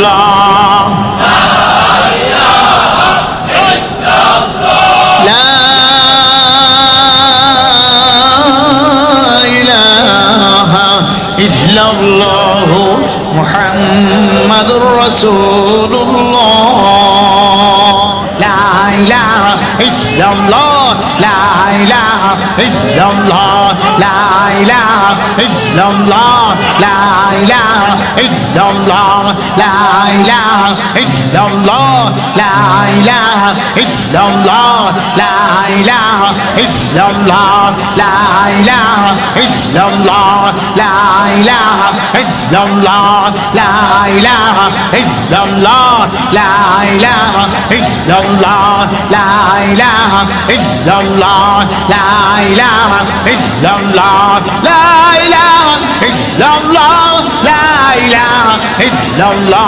ইল্লাল্লাহ লা ইলাহা ইল্লাল্লাহ মুহাম্মাদুর রাসূলুল্লাহ লা ইলাহা ইল্লাল্লাহ লা ইলাহা ইল্লাল্লাহ লা ইলাহা ইল্লাল্লাহ লা ইলাহা ইল্লাল্লাহ লা ইলাহা ইল্লাল্লাহ লা ইলাহা ইল্লাল্লাহ লা ইলাহা ইল্লাল্লাহ লা ইলাহা ইল্লাল্লাহ লা ইলাহা ইল্লাল্লাহ লা ইলাহা ইল্লাল্লাহ লা ইলাহা ইল্লাল্লাহ লা ইলাহা ইল্লাল্লাহ লা ইলাহা ইল্লাল্লাহ লা ইলাহা ইল্লাল্লাহ লা ইলাহা ইল্লাল্লাহ